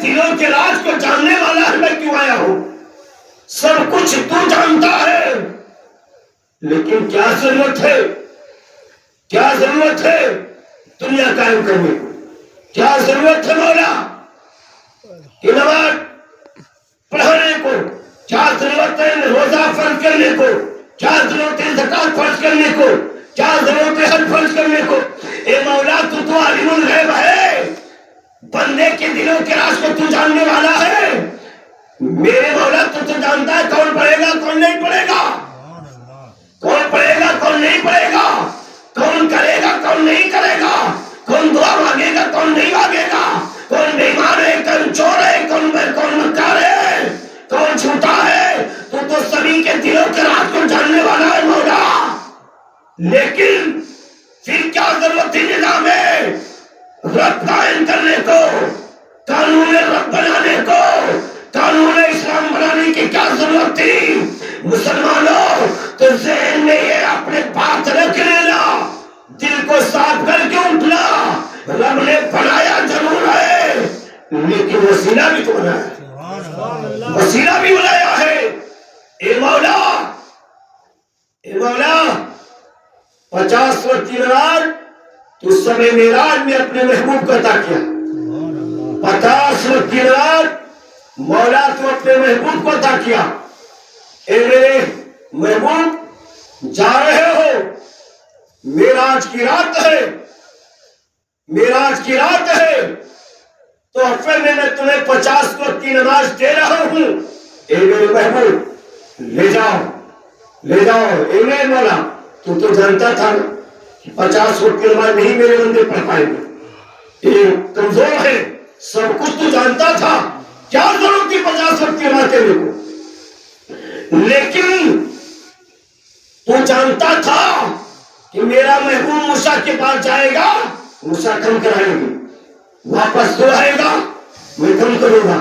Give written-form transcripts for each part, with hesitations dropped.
دلوں کے راز کو جاننے والا ہے، میں کیوں آیا ہوں؟ سب کچھ تو جانتا ہے، لیکن کیا ضرورت ہے، کیا ضرورت ہے دنیا قائم کرنے کو؟ کیا ضرورت ہے مولا کہ نماز پڑھانے کو؟ کیا ضرورت ہے روزہ فرض کرنے کو؟ کیا ضرورت ہے زکات فرض کرنے کو؟ کیا ضرورت ہے حج فرض کرنے کو؟ اے مولا تو عالم الغیب ہے، بندے کے دلوں کے راز کو تو جاننے والا ہے۔ میرے مولا تو جانتا ہے کون پڑھے گا کون نہیں پڑھے گا، کون پڑھے گا کون نہیں پڑھے گا، کون کرے گا کون نہیں کرے گا، کون دعا مانگے گا کون نہیں مانگے گا، کون بیمار ہے کون چور ہے کون مکار ہے کون جھوٹا ہے، تو سبھی کے دلوں کے راز کو جاننے والا ہے مولا۔ لیکن پھر کیا ضرورت ہے نظام رب قائم کرنے کو، قانون رب بنانے کو، قانون اسلام بنانے کی کیا ضرورت تھی؟ مسلمانوں تو ذہن میں یہ اپنے پاس رکھ لینا، دل کو صاف کر کے اٹھنا، رب نے بنایا ضرور ہے لیکن وسیلہ بھی تو بنایا ہے، وسیلہ بھی بنایا ہے۔ اے مولا، اے مولا 50 وقت کی نماز تو سمے معراج میں اپنے محبوب کو عطا کیا، 50 وقت کی نماز مولا تو اپنے محبوب کو عطا کیا۔ اے میرے محبوب جا رہے ہو، معراج کی رات ہے، معراج کی رات ہے، تو پھر میں تمہیں 50 وقت کی نماز دے رہا ہوں۔ اے میرے محبوب لے جاؤ، لے جاؤ۔ اے میرے مولا تو جانتا تھا کہ 50 وقت کی نماز نہیں میرے بندے پڑھ پائیں گے، یہ کمزور ہے، سب کچھ تو جانتا تھا، کیا ضرورت تھی 50 وقت کی نماز دینے کو؟ لیکن تو جانتا تھا کہ میرا محبوب موسیٰ کے پاس جائے گا، موسیٰ کم کرائیں گے، واپس تو آئے گا میں کم کروں گا،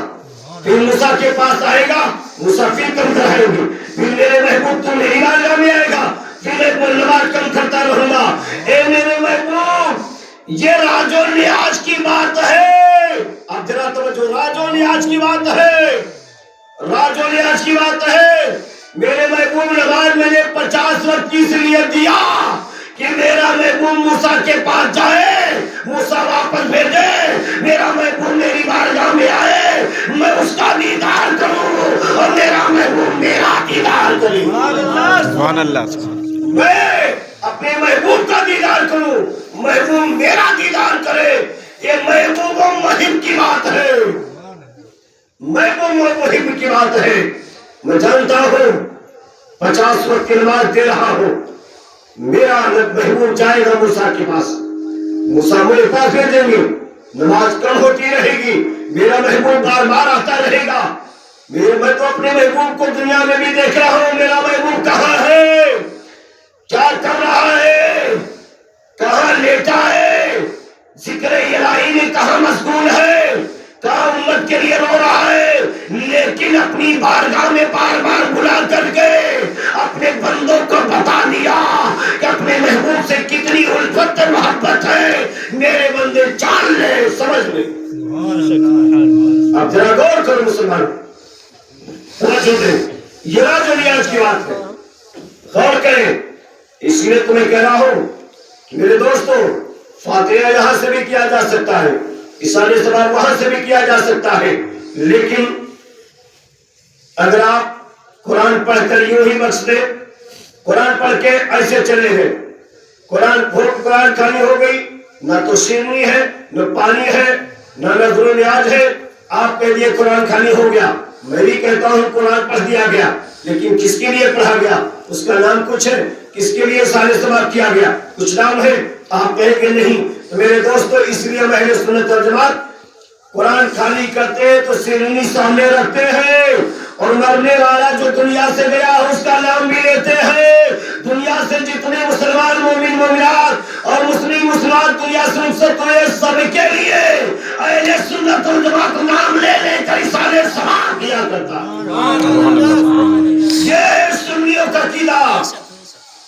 پھر موسیٰ کے پاس آئے گا موسیٰ پھر کم کرائیں گے، پھر میرے محبوب تو میری بارگاہ میں آئے گا، پھر میں نماز کم کرتا رہوں گا۔ اے میرے محبوب یہ راج و نیاز کی بات ہے، اب ذرا توجہ، راج و نیاز کی بات ہے، راج و نیاز کی بات ہے۔ میرے محبوب نماز میں نے 50 وقت کی اس لیے دیا کہ میرا محبوب موسیٰ کے پاس جائے، موسیٰ واپس بھیجے، میرا محبوب میری بارگاہ میں آئے، میں اس کا دیدار کروں اور میرا محبوب میرا دیدار کرے۔ سبحان اللہ۔ میں اپنے محبوب کا دیدار کروں، محبوب میرا دیدار کرے، یہ محبوب و محب کی بات ہے، محبوب و محب کی بات ہے۔ میں جانتا ہوں 50 وقت کی نماز دے رہا ہوں، میرا محبوب جائے گا موسیٰ کے پاس، موسیٰ میرے پاس بھیجیں گے، نماز کم ہوتی رہے گی، میرا محبوب بار بار آتا رہے گا۔ میں تو اپنے محبوب کو دنیا میں بھی دیکھ رہا ہوں، میرا محبوب کہاں ہے، کیا کر رہا ہے، کہاں لیٹا ہے، ذکر الہی میں کہاں مشغول ہے، کہاں امت کے لیے رو رہا ہے۔ لیکن اپنی بارگاہ میں بار بار بلا کر کے اپنے بندوں کو بتا دیا کہ اپنے محبوب سے کتنی الفت محبت ہے، میرے بندے جان لے، سمجھ لے۔ اب ذرا غور کرو مسلمان، توجہ دے، یہ راج و نیاز کی بات ہے، غور کریں۔ اس لیے تمہیں کہہ رہا ہوں کہ میرے دوستو، فاتحہ یہاں سے بھی کیا جا سکتا ہے، اِسالِ ثواب وہاں سے بھی کیا جا سکتا ہے، لیکن اگر آپ قرآن پڑھ کر یوں ہی بخش دے، قرآن پڑھ کے ایسے چلے گئے، قرآن کھانی ہو گئی، نہ تو شیرنی ہے، نہ پانی ہے، نہ نظر و نیاز ہے، آپ کے لیے قرآن کھانی ہو گیا۔ میں بھی کہتا ہوں قرآن پڑھ دیا گیا، لیکن کس کے لیے پڑھا گیا، اس کا نام کچھ ہے، کس کے لیے اِسالِ ثواب کیا گیا، کچھ نام ہے، آپ کہیں گے نہیں۔ تو میرے دوستو، اس لیے اہل سنت والجماعت قرآن خالی کرتے ہیں تو شیرنی سامنے رکھتے ہیں، اور مرنے والا جو دنیا سے گیا اس کا نام بھی لیتے ہیں۔ دنیا سے جتنے مسلمان مومن مومنات اور مسلمان دنیا سے رخصت ہوئے، سب کے لیے اہل سنت والجماعت نام لے لے کر اِسالِ ثواب کیا کرتا۔ یہ سنیوں کا عقیدہ،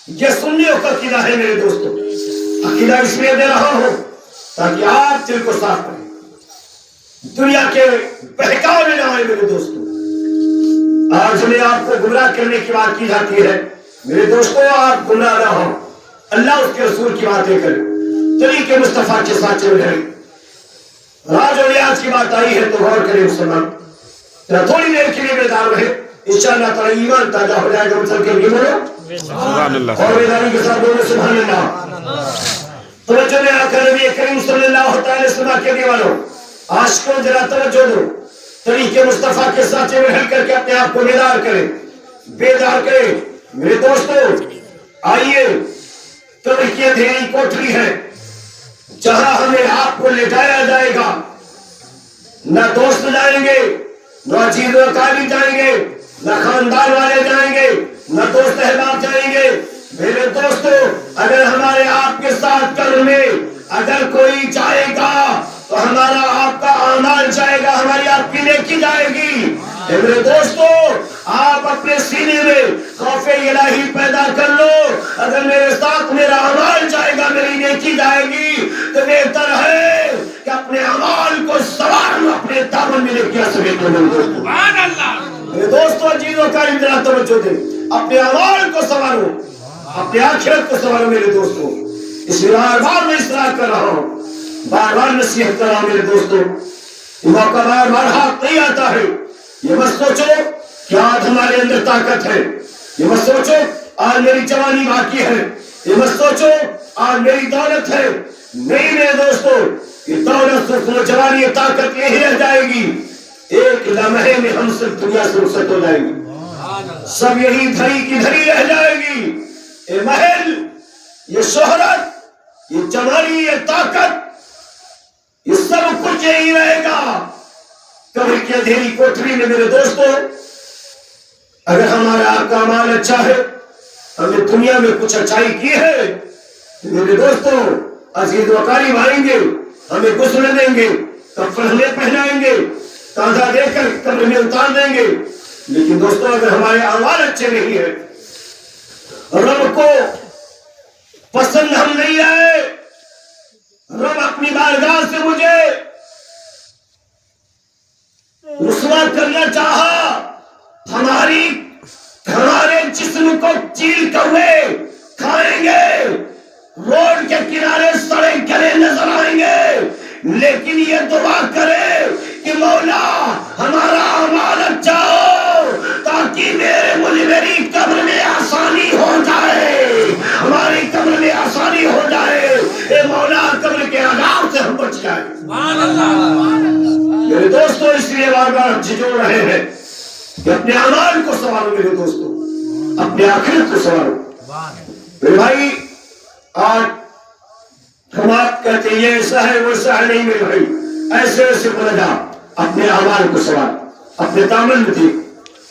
یہ سنیوں کا عقیدہ ہے میرے دوستو۔ عقیدہ اس لیے دے رہا ہوں تاکہ آپ دل کو صاف کریں، दुनिया के बहकाव में ना आए मेरे दोस्तों। आज में आपको गुमराह करने की बात की जाती है, मेरे दोस्तों आप गुमराह ना हो, अल्लाह उसके रसूल की बातें करें, तरीके मुस्तफा के साथ चल रहे। राज और रियाज की बात आई है तो गौर करें मुसलमान, थोड़ी देर के लिए बेदार रहे, इंशाअल्लाह ताला ईमान ताजा हो जाएगा। मतलब के लिए बोलो सुभान अल्लाह। और बेदारी के साथ बोलो सुभान अल्लाह। तवज्जो में आकर नबी करीम सल्लल्लाहु अलैहि वसल्लम के दीवानों आशिकों जरा तवज्जो दो, तरीके मुस्तफा के साथ महल करके अपने आप को बेदार करें, बेदार करें मेरे दोस्तों। आइए, कब्र की अंधेरी कोठरी है जहां हमें आपको लेटाया जाएगा। न दोस्त जाएंगे, न अजीज वकाली जाएंगे, न खानदान वाले जाएंगे, न दोस्त अहबाब जाएंगे। मेरे दोस्तों, अगर हमारे आपके साथ कब्र में अगर कोई जाएगा तो हमारा आपका आमाल जाएगा, हमारी आपकी नेकी जाएगी। मेरे दोस्तों, आप अपने सीने में खौफे इलाही पैदा कर लो। अगर मेरे साथ मेरा अमाल जाएगा, मेरी नेकी जाएगी, तो बेहतर है कि अपने अमाल को सवार अपने दामन में लेके आ सके। मेरे दोस्तों, चीजों का इंतजार तवज्जो दे, अपने अमाल को संवारो, अपने आखिरत को संवारो मेरे दोस्तों। इसलिए बार बार मैं इसरार कर रहा हूँ, बार बार नसीहत कर रहा हूँ मेरे दोस्तों। मौका बार बार हाथ नहीं आता है। ये मत सोचो कि आज हमारे अंदर ताकत है, ये मत सोचो आज मेरी जवानी बाकी है, ये मत सोचो आज मेरी दौलत है। नहीं मेरे दोस्तों, ये दौलत सुख जवानी ताकत यही रह जाएगी, एक लम्हे में हम सब दुनिया से रुखसत हो जाएंगे, सब यही धरी की धरी रह जाएगी। ये महल, ये शोहरत, ये जवानी, ये ताकत, ये सब कुछ यही रहेगा कब्र की अंधेरी कोठरी में। मेरे दोस्तों, अगर हमारा आपका अमाल अच्छा है, हमने दुनिया में कुछ अच्छाई की है, तो मेरे दोस्तों अजीज वकाली आएंगे, हमें गुस्ल देंगे, कफन हमें पहनाएंगे, ताजा देकर कब्र में उतार देंगे। लेकिन दोस्तों, अगर हमारे अमाल अच्छे नहीं है, रब को पसंद हम नहीं आए, रब अपनी बारगाह से मुझे रुसवा करना चाहा, हमारे जिस्म को चीर कौवे खाएंगे, रोड के किनारे सड़े गले नजर आएंगे। लेकिन ये दुआ करे कि मौला हमारा अमाल अच्छा हो, ताकि मेरी कब्र में आसानी हो जाए, हमारी कब्र में आसानी हो जाए। ए मौला, कब्र के अज़ाब से हम बच जाए। मेरे दोस्तों, इसलिए बार बार झिझोड़ रहे हैं कि अपने अमाल को संवारो मेरे दोस्तों, अपने आखिरत को संवारो। मेरे भाई, आज हम आप कहते हैं ये ऐसा है वो ऐसा है, नहीं मेरे भाई, ऐसे ऐसे बोला जा, अपने अमाल को संवार, अपने दामन में देख,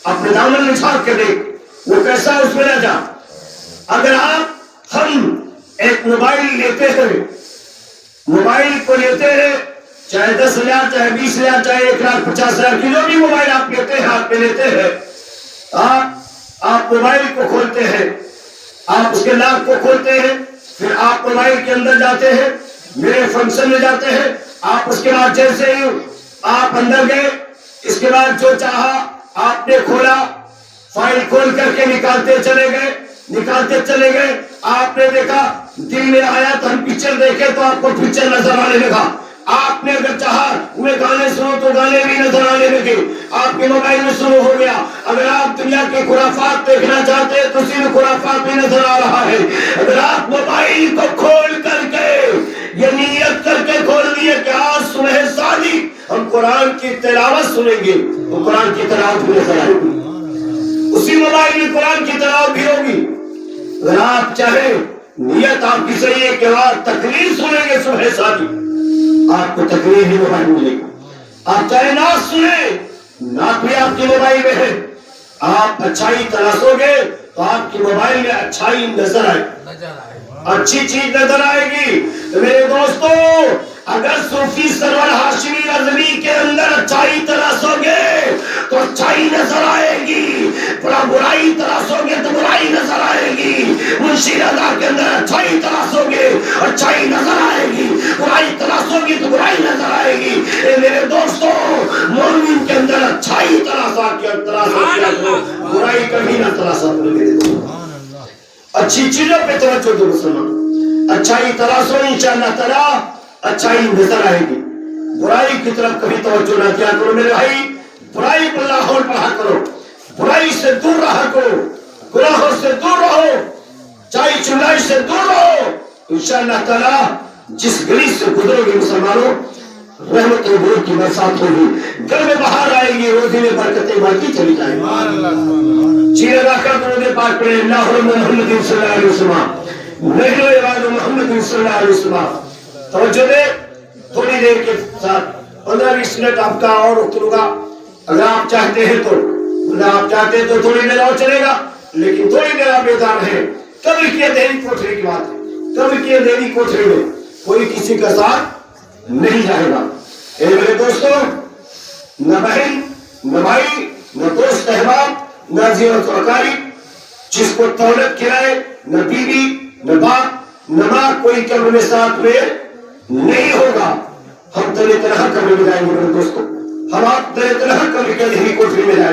अपने दामन में झांक के देख, वो कैसा है उसमें न जा। अगर हम एक मोबाइल लेते हैं, मोबाइल को लेते हैं, चाहे 10,000, चाहे 20,000, चाहे 1,50,000 की जो भी मोबाइल आप लेते हैं, हाथ में लेते हैं, आप मोबाइल को खोलते हैं, आप उसके लॉक को खोलते हैं, फिर आप मोबाइल के अंदर जाते हैं, मेरे फंक्शन में जाते हैं। आप उसके बाद जैसे ही आप अंदर गए, इसके बाद जो चाहा आपने खोला, फाइल खोल करके निकालते चले गए। आपने देखा, दिल में आया तो हम पिक्चर देखे तो आपको पिक्चर नजर आने लगा। आपने अगर चाहा उन्हें गाने सुनो तो गाने भी नजर आने लगे, आपके मोबाइल में शुरू हो गया। अगर आप दुनिया के खुराफात देखना चाहते हैं तो उसी में खुराफात भी नजर आ रहा है। अगर आप मोबाइल को खोल करके ये नियत करके खोल दिए कि आज सुबह शादी हम कुरान की तिलावत सुनेंगे, तो कुरान की तिलावत भी नजर आएगी, उसी मोबाइल में कुरान की तिलावत भी होगी। अगर आप चाहे नियत आपकी सही है कि आप तकरीर सुनेंगे सुबह शादी, आपको तकरीर ही मोबाइल मिलेगी। आप चाहे नात सुने, नात भी आपके मोबाइल में है। आप अच्छाई तलाशोगे तो आपके मोबाइल में अच्छाई नजर आएगी, अच्छी चीज नजर आएगी। तो मेरे दोस्तों, अगर सूफी सरवर हाशमी रज़वी के अंदर अच्छाई तलाशोगे तो अच्छाई नजर आएगी, बुराई तलाशोगे तो बुराई नजर आएगी। मुंशी रज़ा के अंदर अच्छाई तलाशोगे, अच्छाई नजर आएगी, बुराई तलाशोगे तो बुराई नजर आएगी। मेरे दोस्तों, अच्छी चीजों पे तवज्जो दो मुसलमान, अच्छाई तलाशो, इंशाअल्लाह ताला अच्छाई नजर आएगी। बुराई की तरफ कभी तवज्जो ना किया करो मेरे भाई, बुराई पर लाहौर पढ़ा करो, बुराई से दूर रहा करो, गुनाहों से दूर रहो, चाई चुनाई से दूर रहो। इंशाअल्लाह ताला जिस गली से गुजरोगे मुसलमानों, रहमत और नूर की बरसात होगी, घर में बाहर आएगी, रोजी में बरकतें बढ़ती चली जाएंगी। चीरे रखकर दुरूद पाक पढ़े, अल्लाहुम्मा मुहम्मद सल्लल्लाहु अलैहि वसल्लम, नहनु इबाद मुहम्मद सल्लल्लाहु अलैहि वसल्लम। तवज्जो दे, थोड़ी देर के साथ 15-20 मिनट आपका और उतरूंगा, अगर आप चाहते हैं तो, अगर आप चाहते हैं तो थोड़ी देर और चलेगा, लेकिन थोड़ी देर आप बेदार है। कब्र की अंधेरी कोठरी की बात है, कब्र की अंधेरी कोठरी में कोई किसी का साथ नहीं जाएगा। ए मेरे दोस्तों, न बहन, न भाई, न दोस्त अहबाब, न जीरत वकारी, जिसको दौलत खिलाए, न बीवी, न बाप, न माँ, कोई कब्र में साथ में नहीं होगा। हम तरह तरह कब्र में जाएंगे मेरे दोस्तों, हम आप तरह तरह कब्र की अंधेरी कोठरी में जाएंगे।